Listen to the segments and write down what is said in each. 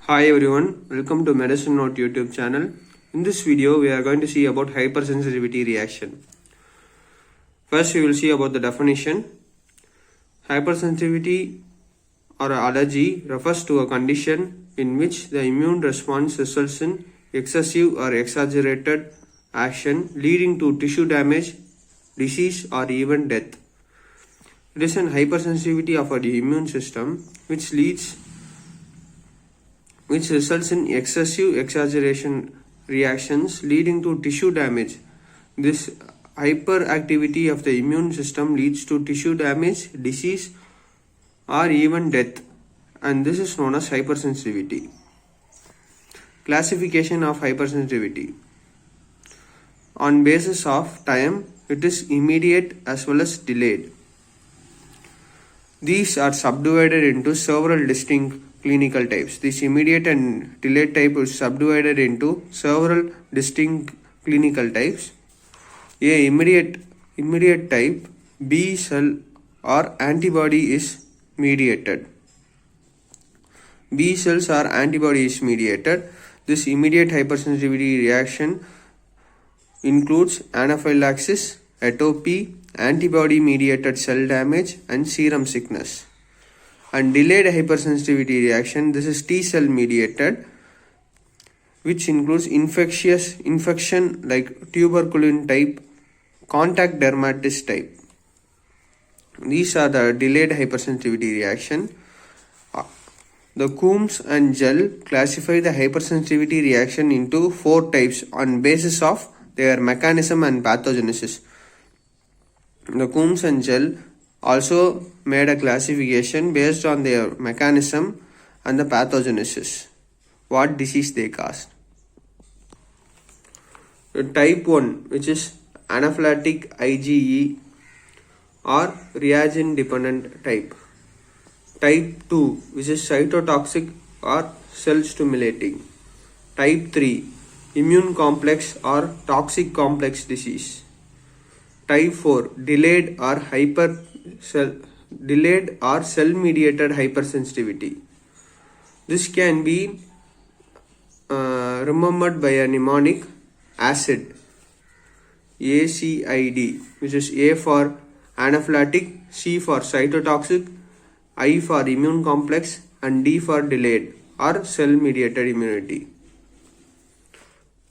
Hi everyone, welcome to Medicine Note YouTube channel. In this video, we are going to see about hypersensitivity reaction. First, we will see about the definition. Hypersensitivity or allergy refers to a condition in which the immune response results in excessive or exaggerated action leading to tissue damage, disease, or even death. It is an hypersensitivity of the immune system which results in excessive exaggeration reactions leading to tissue damage. This hyperactivity of the immune system leads to tissue damage, disease, or even death, and this is known as hypersensitivity. Classification of hypersensitivity. On basis of time, it is immediate as well as delayed. These are subdivided into several distinct clinical types. This immediate and delayed type is subdivided into several distinct clinical types. A immediate type, B cell or antibody is mediated. B cells or antibody is mediated. This immediate hypersensitivity reaction includes anaphylaxis, atopy, antibody mediated cell damage, and serum sickness. And delayed hypersensitivity reaction, this is T cell mediated, which includes infection like tuberculin type, contact dermatitis type. These are the delayed hypersensitivity reaction. The Coombs and Gell classify the hypersensitivity reaction into 4 types on basis of their mechanism and pathogenesis. The Coombs and Gell also made a classification based on their mechanism and the pathogenesis, what disease they caused. Type 1, which is anaphylactic IgE or reagent dependent type. Type 2, which is cytotoxic or cell stimulating. Type 3, immune complex or toxic complex disease. Type 4, delayed or cell mediated hypersensitivity. This can be remembered by a mnemonic ACID, ACID, which is A for anaphylactic, C for cytotoxic, I for immune complex, and D for delayed or cell mediated immunity.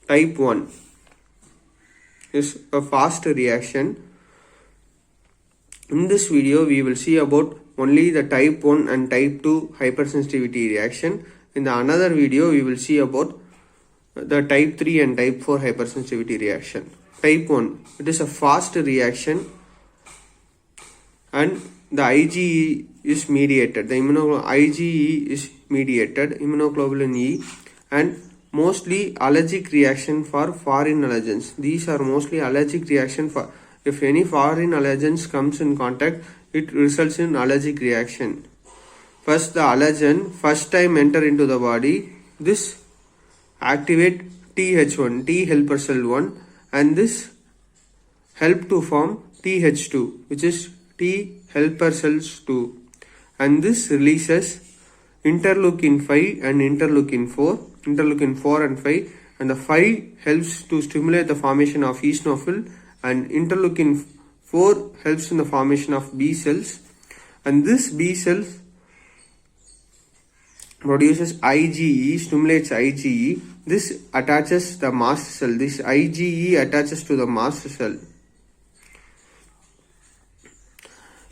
Type 1 is a fast reaction. In this video, we will see about only the type 1 and type 2 hypersensitivity reaction. In the another video, we will see about the type 3 and type 4 hypersensitivity reaction. Type 1, it is a fast reaction and the IgE is mediated. The IgE is mediated, immunoglobulin E, and mostly allergic reaction for foreign allergens. These are mostly allergic reaction for, if any foreign allergens comes in contact, it results in allergic reaction. First, the allergen first time enter into the body, this activate Th1, T helper cell 1, and this help to form Th2, which is T helper cells 2, and this releases interleukin 5 and interleukin 4 and 5, and the 5 helps to stimulate the formation of eosinophil, and interleukin 4 helps in the formation of B cells, and this B cells produces IgE, stimulates IgE. This attaches the mast cell. This IgE attaches to the mast cell.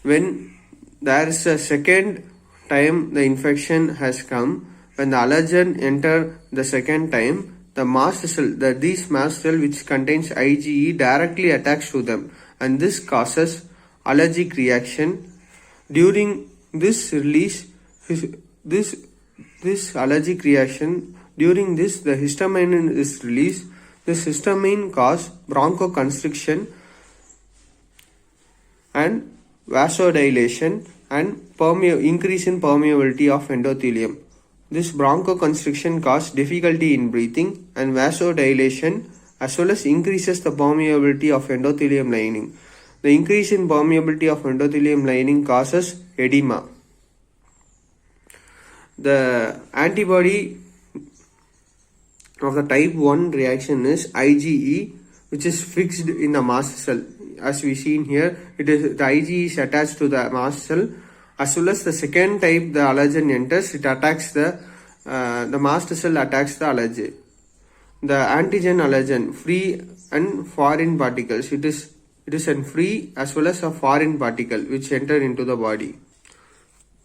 When there is a second time the infection has come, when the allergen enter the second time, the mast cell, these mast cell which contains IgE directly attacks to them, and this causes allergic reaction. During this release, this allergic reaction, during this the histamine is released. This histamine cause bronchoconstriction and vasodilation and increase in permeability of endothelium. This bronchoconstriction causes difficulty in breathing, and vasodilation as well as increases the permeability of endothelium lining. The increase in permeability of endothelium lining causes edema. The antibody of the type 1 reaction is IgE, which is fixed in the mast cell. As we see in here, it is the IgE is attached to the mast cell, as well as the second type, the allergen enters, it attacks the mast cell attacks the allergen. The antigen allergen, free and foreign particles, it is a free as well as a foreign particle which enter into the body.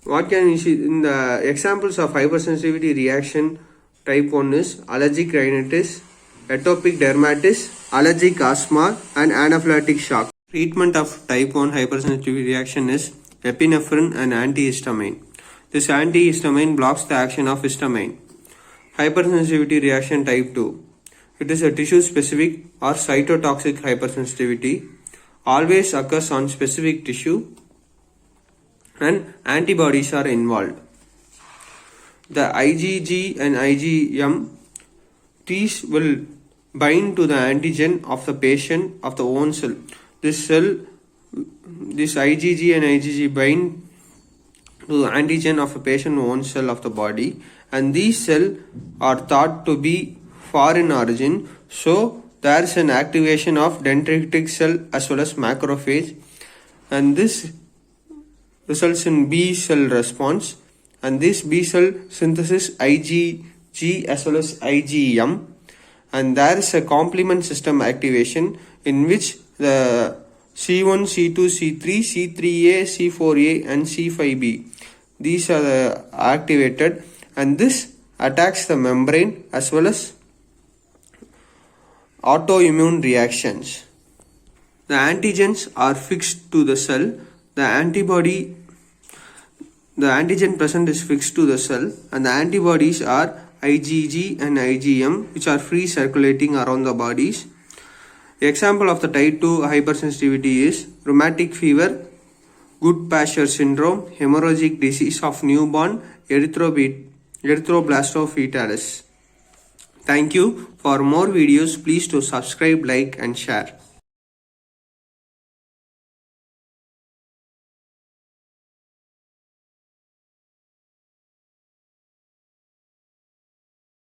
What can we see in the examples of hypersensitivity reaction type 1 is allergic rhinitis, atopic dermatitis, allergic asthma and anaphylactic shock. Treatment of type 1 hypersensitivity reaction is epinephrine and antihistamine. This antihistamine blocks the action of histamine. Hypersensitivity reaction type 2. It is a tissue specific or cytotoxic hypersensitivity. Always occurs on specific tissue and antibodies are involved. The IgG and IgM, these will bind to the antigen of the patient of the own cell. This IgG and IgG bind to the antigen of a patient own cell of the body, and these cells are thought to be foreign origin. So there is an activation of dendritic cell as well as macrophage, and this results in B cell response, and this B cell synthesis IgG as well as IgM, and there is a complement system activation in which the C1, C2, C3, C3A, C4A and C5B, these are activated, and this attacks the membrane as well as autoimmune reactions. The antigens are fixed to the cell. The antigen present is fixed to the cell, and the antibodies are IgG and IgM, which are free circulating around the bodies. The example of the type 2 hypersensitivity is rheumatic fever, Goodpasture syndrome, hemorrhagic disease of newborn, erythroblastosis. Thank you. For more videos, please to subscribe, like and share.